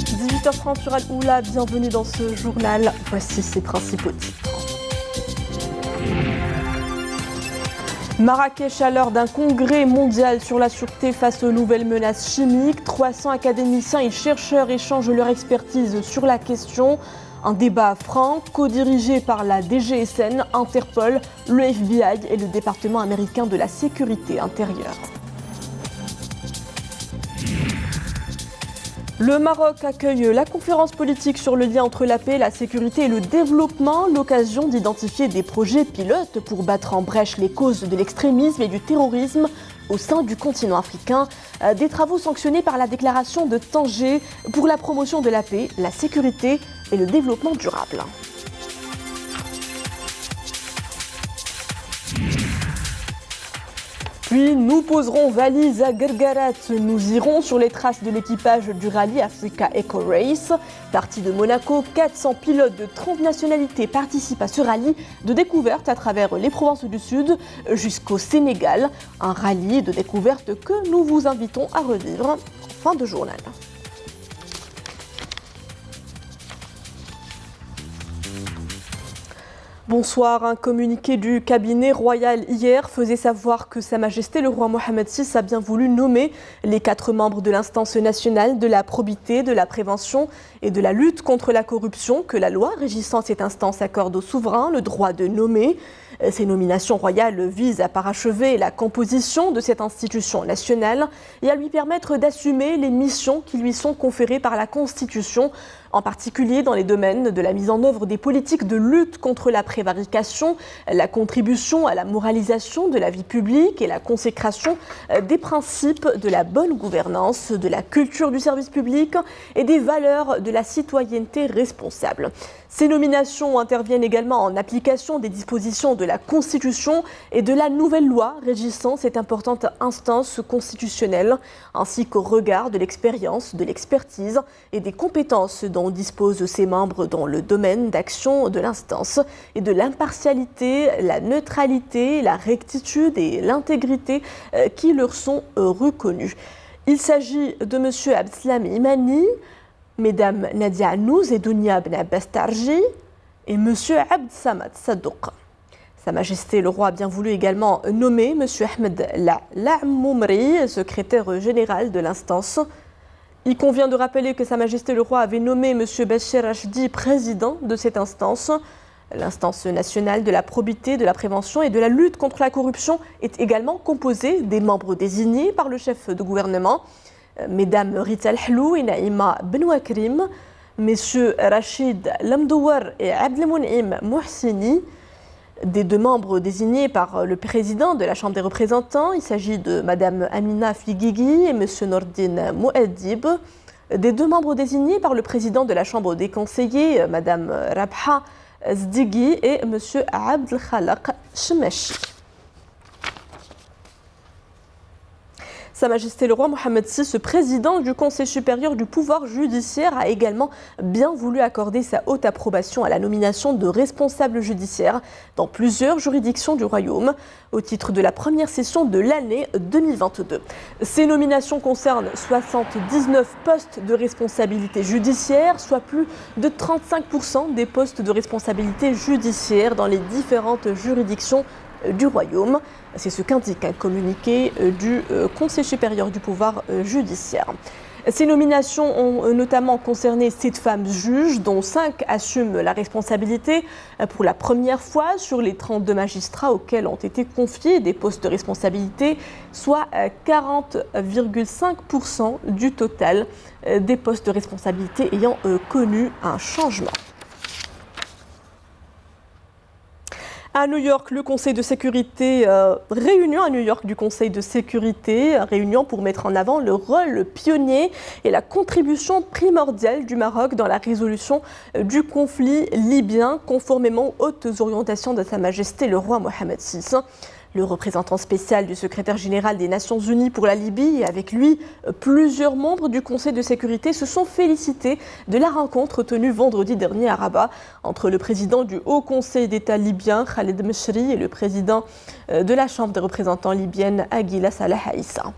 18h30 sur Al-Oula, bienvenue dans ce journal. Voici ses principaux titres. Marrakech à l'heure d'un congrès mondial sur la sûreté face aux nouvelles menaces chimiques. 300 académiciens et chercheurs échangent leur expertise sur la question. Un débat franc, co-dirigé par la DGSN, Interpol, le FBI et le département américain de la sécurité intérieure. Le Maroc accueille la conférence politique sur le lien entre la paix, la sécurité et le développement, l'occasion d'identifier des projets pilotes pour battre en brèche les causes de l'extrémisme et du terrorisme au sein du continent africain. Des travaux sanctionnés par la déclaration de Tanger pour la promotion de la paix, la sécurité et le développement durable. Puis nous poserons valise à Guerguerat. Nous irons sur les traces de l'équipage du rallye Africa Eco Race. Parti de Monaco, 400 pilotes de 30 nationalités participent à ce rallye de découverte à travers les provinces du Sud jusqu'au Sénégal. Un rallye de découverte que nous vous invitons à revivre en fin de journal. Bonsoir, un communiqué du cabinet royal hier faisait savoir que Sa Majesté le roi Mohammed VI a bien voulu nommer les 4 membres de l'instance nationale de la probité, de la prévention et de la lutte contre la corruption que la loi régissant cette instance accorde aux souverains le droit de nommer. Ces nominations royales visent à parachever la composition de cette institution nationale et à lui permettre d'assumer les missions qui lui sont conférées par la Constitution, en particulier dans les domaines de la mise en œuvre des politiques de lutte contre la prévarication, la contribution à la moralisation de la vie publique et la consécration des principes de la bonne gouvernance, de la culture du service public et des valeurs de la citoyenneté responsable. Ces nominations interviennent également en application des dispositions de la Constitution et de la nouvelle loi régissant cette importante instance constitutionnelle, ainsi qu'au regard de l'expérience, de l'expertise et des compétences dont disposent ses membres dans le domaine d'action de l'instance et de l'impartialité, la neutralité, la rectitude et l'intégrité qui leur sont reconnus. Il s'agit de M. Abdeslam Imani, Mesdames Nadia Anouz et Dounia Ben Abbas Tarji et M. Abd Samad Sadouk. Sa Majesté le roi a bien voulu également nommer M. Ahmed La'moumri, secrétaire général de l'instance. Il convient de rappeler que Sa Majesté le roi avait nommé M. Bachir Rachdi président de cette instance. L'instance nationale de la probité, de la prévention et de la lutte contre la corruption est également composée des membres désignés par le chef de gouvernement. Mesdames Rita Al-Hlou et Naïma Benouakrim, Messieurs Rachid Lamdouar et Abdelmounim Mouhsini, des 2 membres désignés par le président de la Chambre des représentants. Il s'agit de Madame Amina Figuigui et Monsieur Nordine Mouadib, des 2 membres désignés par le président de la Chambre des conseillers, Madame Rabha Zdigui et Monsieur Abdel Khalaq Chemachi. Sa Majesté le roi Mohammed VI, président du Conseil supérieur du pouvoir judiciaire, a également bien voulu accorder sa haute approbation à la nomination de responsables judiciaires dans plusieurs juridictions du royaume au titre de la première session de l'année 2022. Ces nominations concernent 79 postes de responsabilité judiciaire, soit plus de 35% des postes de responsabilité judiciaire dans les différentes juridictions du royaume. C'est ce qu'indique un communiqué du Conseil supérieur du pouvoir judiciaire. Ces nominations ont notamment concerné 7 femmes juges, dont 5 assument la responsabilité pour la première fois sur les 32 magistrats auxquels ont été confiés des postes de responsabilité, soit 40,5% du total des postes de responsabilité ayant connu un changement. À New York, le Conseil de sécurité, réunion à New York du Conseil de sécurité, réunion pour mettre en avant le rôle pionnier et la contribution primordiale du Maroc dans la résolution du conflit libyen, conformément aux hautes orientations de Sa Majesté le roi Mohammed VI. Le représentant spécial du secrétaire général des Nations Unies pour la Libye et avec lui plusieurs membres du Conseil de sécurité se sont félicités de la rencontre tenue vendredi dernier à Rabat entre le président du Haut Conseil d'État libyen Khaled Meshri et le président de la Chambre des représentants libyenne Aguila Salah Aissa.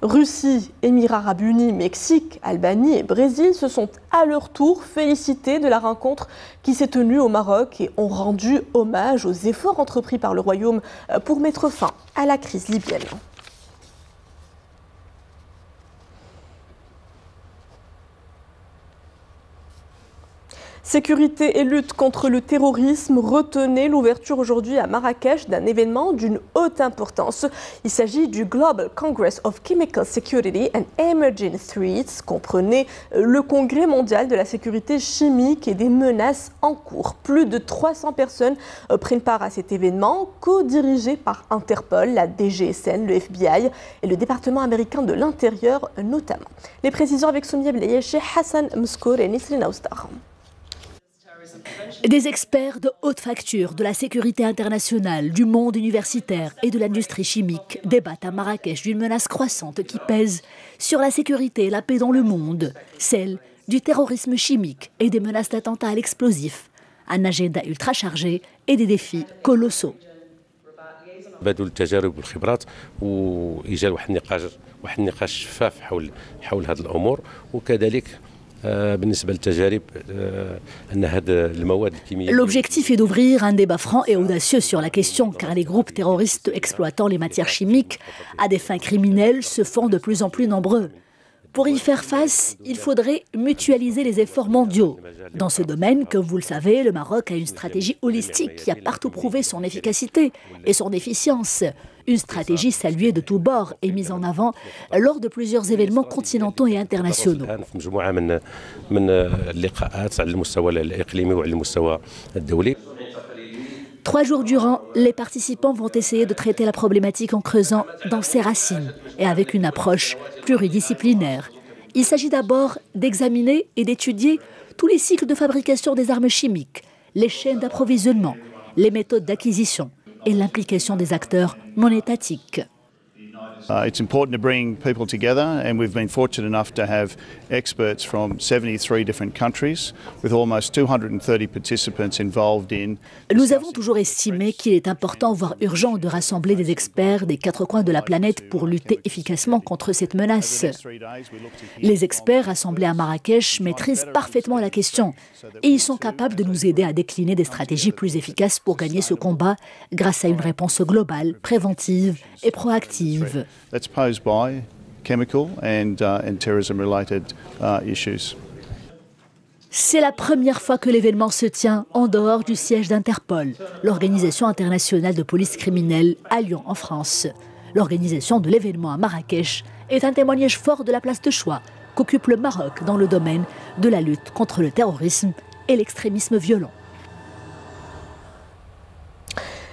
Russie, Émirats arabes unis, Mexique, Albanie et Brésil se sont à leur tour félicités de la rencontre qui s'est tenue au Maroc et ont rendu hommage aux efforts entrepris par le Royaume pour mettre fin à la crise libyenne. Sécurité et lutte contre le terrorisme, retenez l'ouverture aujourd'hui à Marrakech d'un événement d'une haute importance. Il s'agit du Global Congress of Chemical Security and Emerging Threats, comprenez le congrès mondial de la sécurité chimique et des menaces en cours. Plus de 300 personnes prennent part à cet événement, co-dirigé par Interpol, la DGSN, le FBI et le département américain de l'Intérieur notamment. Les précisions avec Soumia Blayéché, Hassan Mskour et Nisrina Oustar. Des experts de haute facture de la sécurité internationale, du monde universitaire et de l'industrie chimique débattent à Marrakech d'une menace croissante qui pèse sur la sécurité et la paix dans le monde, celle du terrorisme chimique et des menaces d'attentats à l'explosif, un agenda ultra chargé et des défis colossaux. تبادل التجارب والخبرات وايجاد واحد النقاش شفاف حول هذه الامور وكذلك L'objectif est d'ouvrir un débat franc et audacieux sur la question car les groupes terroristes exploitant les matières chimiques à des fins criminelles se font de plus en plus nombreux. Pour y faire face, il faudrait mutualiser les efforts mondiaux. Dans ce domaine, comme vous le savez, le Maroc a une stratégie holistique qui a partout prouvé son efficacité et son efficience. Une stratégie saluée de tous bords et mise en avant lors de plusieurs événements continentaux et internationaux. 3 jours durant, les participants vont essayer de traiter la problématique en creusant dans ses racines et avec une approche pluridisciplinaire. Il s'agit d'abord d'examiner et d'étudier tous les cycles de fabrication des armes chimiques, les chaînes d'approvisionnement, les méthodes d'acquisition et l'implication des acteurs non étatiques. It's important to bring people together, and we've been fortunate enough to have experts from 73 different countries, with almost 230 participants involved in. Nous avons toujours estimé qu'il est important, voire urgent, de rassembler des experts des 4 coins de la planète pour lutter efficacement contre cette menace. Les experts rassemblés à Marrakech maîtrisent parfaitement la question et ils sont capables de nous aider à décliner des stratégies plus efficaces pour gagner ce combat grâce à une réponse globale, préventive et proactive. That's posed by chemical and terrorism-related issues. C'est la première fois que l'événement se tient en dehors du siège d'Interpol, l'organisation internationale de police criminelle à Lyon en France. L'organisation de l'événement à Marrakech est un témoignage fort de la place de choix qu'occupe le Maroc dans le domaine de la lutte contre le terrorisme et l'extrémisme violent.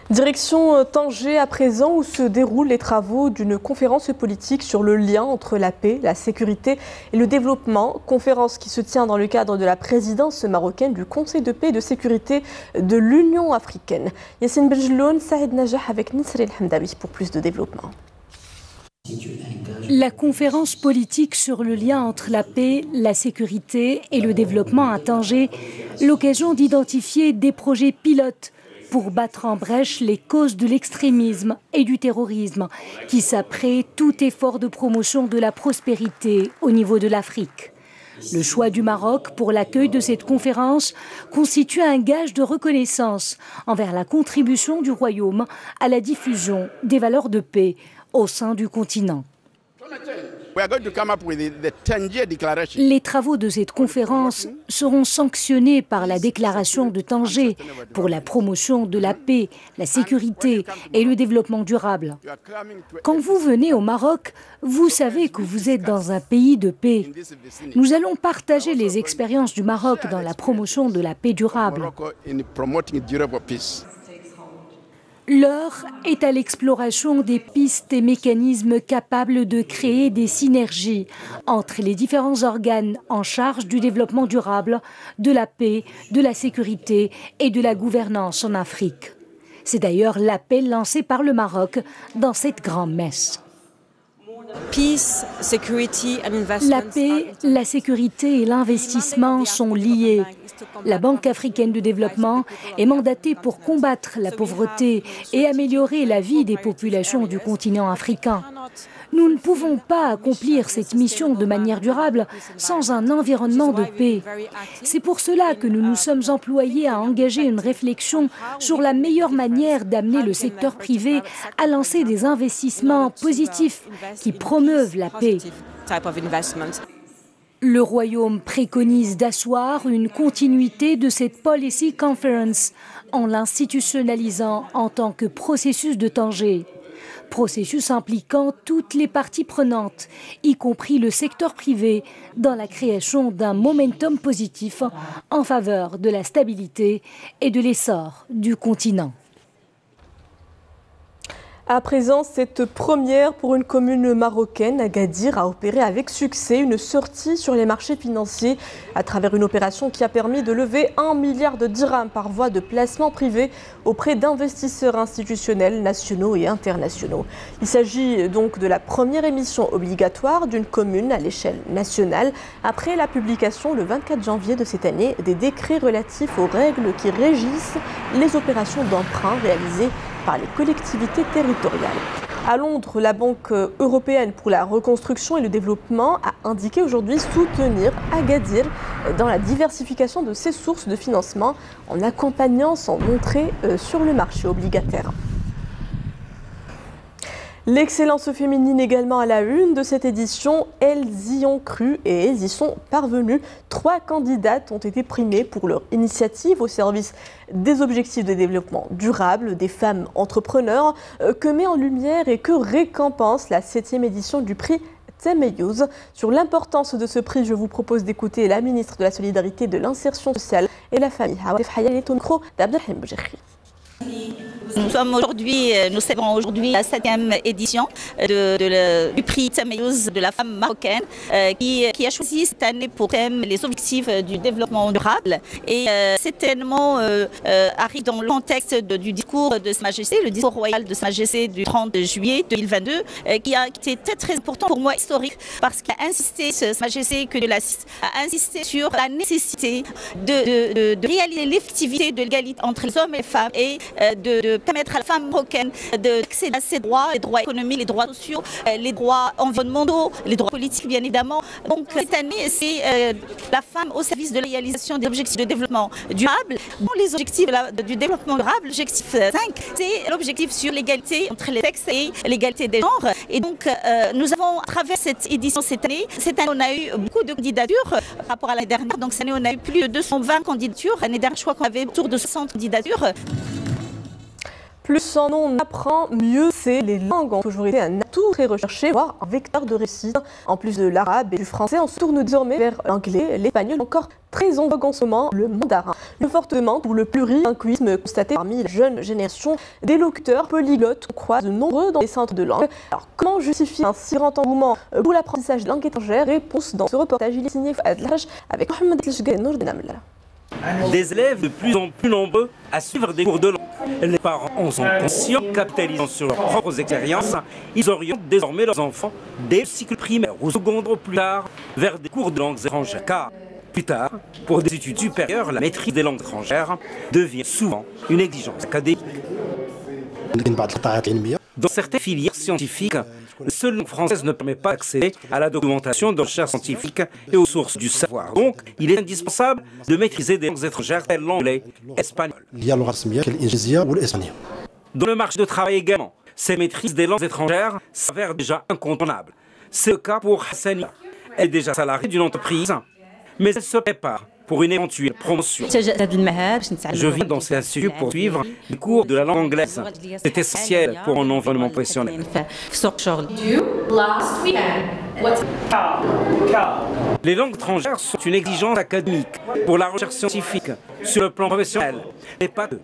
Direction Tanger à présent où se déroulent les travaux d'une conférence politique sur le lien entre la paix, la sécurité et le développement. Conférence qui se tient dans le cadre de la présidence marocaine du Conseil de paix et de sécurité de l'Union africaine. Yassine Benjeloun, Saïd Najah avec Nisrine Hamdawi pour plus de développement. La conférence politique sur le lien entre la paix, la sécurité et le développement à Tanger, l'occasion d'identifier des projets pilotes pour battre en brèche les causes de l'extrémisme et du terrorisme qui s'apprêtent tout effort de promotion de la prospérité au niveau de l'Afrique. Le choix du Maroc pour l'accueil de cette conférence constitue un gage de reconnaissance envers la contribution du Royaume à la diffusion des valeurs de paix au sein du continent. Les travaux de cette conférence seront sanctionnés par la déclaration de Tanger pour la promotion de la paix, la sécurité et le développement durable. Quand vous venez au Maroc, vous savez que vous êtes dans un pays de paix. Nous allons partager les expériences du Maroc dans la promotion de la paix durable. L'heure est à l'exploration des pistes et mécanismes capables de créer des synergies entre les différents organes en charge du développement durable, de la paix, de la sécurité et de la gouvernance en Afrique. C'est d'ailleurs l'appel lancé par le Maroc dans cette grande messe. La paix, la sécurité et l'investissement sont liés. La Banque africaine de développement est mandatée pour combattre la pauvreté et améliorer la vie des populations du continent africain. Nous ne pouvons pas accomplir cette mission de manière durable sans un environnement de paix. C'est pour cela que nous nous sommes employés à engager une réflexion sur la meilleure manière d'amener le secteur privé à lancer des investissements positifs qui promeuvent la paix. Le Royaume préconise d'asseoir une continuité de cette Policy Conference en l'institutionnalisant en tant que processus de Tanger. Processus impliquant toutes les parties prenantes, y compris le secteur privé, dans la création d'un momentum positif en faveur de la stabilité et de l'essor du continent. À présent, cette première pour une commune marocaine, Agadir, a opéré avec succès une sortie sur les marchés financiers à travers une opération qui a permis de lever 1 milliard de dirhams par voie de placement privé auprès d'investisseurs institutionnels, nationaux et internationaux. Il s'agit donc de la première émission obligatoire d'une commune à l'échelle nationale après la publication le 24 janvier de cette année des décrets relatifs aux règles qui régissent les opérations d'emprunt réalisées par les collectivités territoriales. À Londres, la Banque européenne pour la reconstruction et le développement a indiqué aujourd'hui soutenir Agadir dans la diversification de ses sources de financement en accompagnant son entrée sur le marché obligataire. L'excellence féminine également à la une de cette édition, elles y ont cru et elles y sont parvenues. 3 candidates ont été primées pour leur initiative au service des objectifs de développement durable des femmes entrepreneurs que met en lumière et que récompense la 7e édition du prix Tamayouz. Sur l'importance de ce prix, je vous propose d'écouter la ministre de la Solidarité, de l'Insertion sociale et la Famille, Hawatif Hayal, au micro d'Abdelhamid Boujekhi. Nous célébrons aujourd'hui la 7e édition du prix Tamayouz de la femme marocaine qui a choisi cette année pour thème les objectifs du développement durable. Et cet événement arrive dans le contexte du discours de Sa Majesté, le discours royal de Sa Majesté du 30 juillet 2022, qui a été très important pour moi, historique, parce qu'il a insisté, Sa Majesté a insisté sur la nécessité de réaliser l'effectivité de l'égalité entre les hommes et les femmes et de permettre à la femme marocaine d'accéder à ses droits, les droits économiques, les droits sociaux, les droits environnementaux, les droits politiques bien évidemment. Donc cette année, c'est la femme au service de la réalisation des objectifs de développement durable. Dans les objectifs du développement durable, l'objectif 5, c'est l'objectif sur l'égalité entre les sexes et l'égalité des genres. Et donc nous avons, à travers cette édition cette année, on a eu beaucoup de candidatures par rapport à l'année dernière. Donc cette année, on a eu plus de 220 candidatures. L'année dernière, je crois qu'on avait autour de 60 candidatures. Plus on apprend, mieux c'est. Les langues ont toujours été un atout très recherché, voire un vecteur de réussite. En plus de l'arabe et du français, on se tourne désormais vers l'anglais, l'espagnol, encore très en vogue en ce moment, le mandarin. Une forte demande pour le plurilinguisme constaté parmi la jeune génération des locuteurs polyglottes. On croise nombreux dans les centres de langue. Alors comment justifier un si grand engouement pour l'apprentissage de langue étrangère? Réponse dans ce reportage. Il est signé Fouad Laj avec Mohamed Lachga et Nour Benamla. Des élèves de plus en plus nombreux à suivre des cours de langue. Les parents en sont conscients, capitalisant sur leurs propres expériences, ils orientent désormais leurs enfants dès le cycle primaire ou secondaire plus tard vers des cours de langues étrangères. Car plus tard, pour des études supérieures, la maîtrise des langues étrangères devient souvent une exigence académique. Dans certaines filières scientifiques, la seule langue française ne permet pas d'accéder à la documentation de recherche scientifique et aux sources du savoir. Donc, il est indispensable de maîtriser des langues étrangères telles l'anglais et l'espagnol. Dans le marché de travail également, cette maîtrise des langues étrangères s'avère déjà incontournable. C'est le cas pour Hassani. Elle est déjà salariée d'une entreprise, mais elle se prépare pour une éventuelle promotion. Je viens dans cet institut pour suivre les cours de la langue anglaise. C'est essentiel pour mon environnement professionnel. Les langues étrangères sont une exigence académique pour la recherche scientifique sur le plan professionnel, mais pas que.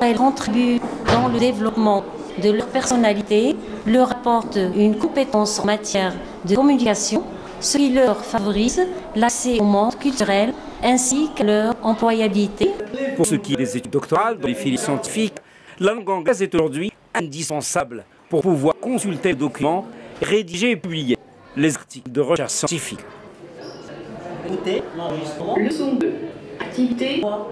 Elles contribuent dans le développement de leur personnalité, leur apportent une compétence en matière de communication, ce qui leur favorise l'accès au monde culturel ainsi qu'à leur employabilité. Pour ce qui est des études doctorales dans les filières scientifiques, La langue anglaise est aujourd'hui indispensable pour pouvoir consulter les documents, rédiger et publier les articles de recherche scientifique. Leçon 2. Activité 3.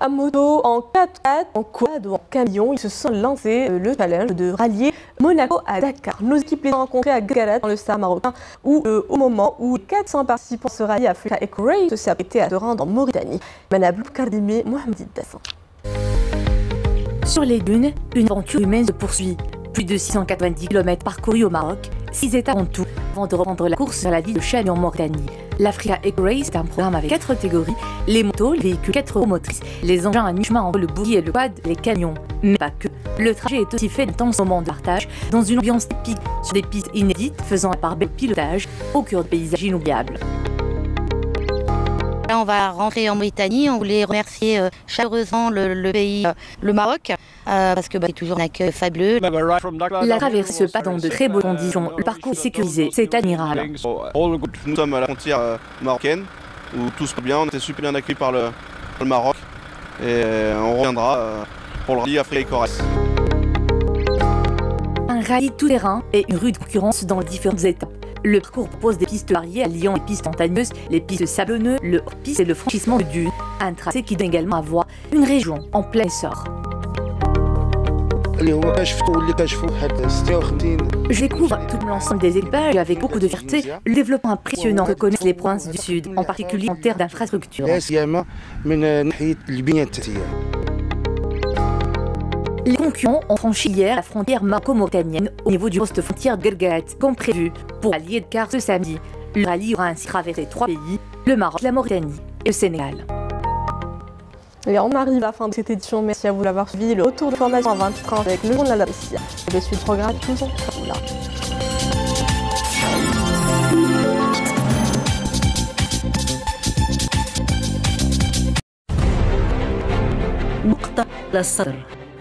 À moto, en 4x4, en quad ou en camion, ils se sont lancés le challenge de rallier Monaco à Dakar. Nos équipes les ont rencontrés à Garat, dans le Sahara marocain, où au moment où 400 participants se rallient Africa Eco Race s'est apprêté à se rendre en Mauritanie. Manabou Kardimé, Mohamed Dassan. Sur les dunes, une aventure humaine se poursuit. Plus de 690 km parcourus au Maroc, 6 étapes en tout, avant de reprendre la course vers la ville de Chami en Mauritanie. L'Africa Eco Race est un programme avec 4 catégories, les motos, les véhicules 4 roues motrices, les engins à mi-chemin entre le buggy et le quad, les camions. Mais pas que. Le trajet est aussi fait d'intenses moments de partage, dans une ambiance typique, sur des pistes inédites, faisant un par bel pilotage, au cœur de paysages inoubliables. Là, on va rentrer en Mauritanie. On voulait remercier chaleureusement le pays, le Maroc, parce que c'est toujours un accueil fabuleux. La traversée se passe dans de très bonnes conditions. Le parcours est sécurisé, c'est admirable. Nous sommes à la frontière marocaine, où tout se passe bien. On était super bien accueillis par le Maroc. Et on reviendra pour le rallye Africa Eco Race. Un rallye tout-terrain et une rude concurrence dans les différentes étapes. Le parcours propose des pistes variées alliant les pistes montagneuses, les pistes sablonneuses, le hors-piste et le franchissement de dunes. Un tracé qui donne également à voir une région en plein essor. Je découvre tout l'ensemble des équipages avec beaucoup de fierté le développement impressionnant que connaissent les provinces du Sud, en particulier en termes d'infrastructures. Les concurrents ont franchi hier la frontière maroco-mauritanienne au niveau du poste frontière de Guerguet, comme prévu, pour allier Dakar ce samedi. Le rallye aura ainsi traversé 3 pays, le Maroc, la Mauritanie et le Sénégal. Et on arrive à la fin de cette édition. Merci à vous d'avoir suivi. Le retour de formation à 20h30 avec le journal de la Russie. Je suis le programme toujours là. نقطة للصدر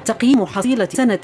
تقييم حصيلة سنة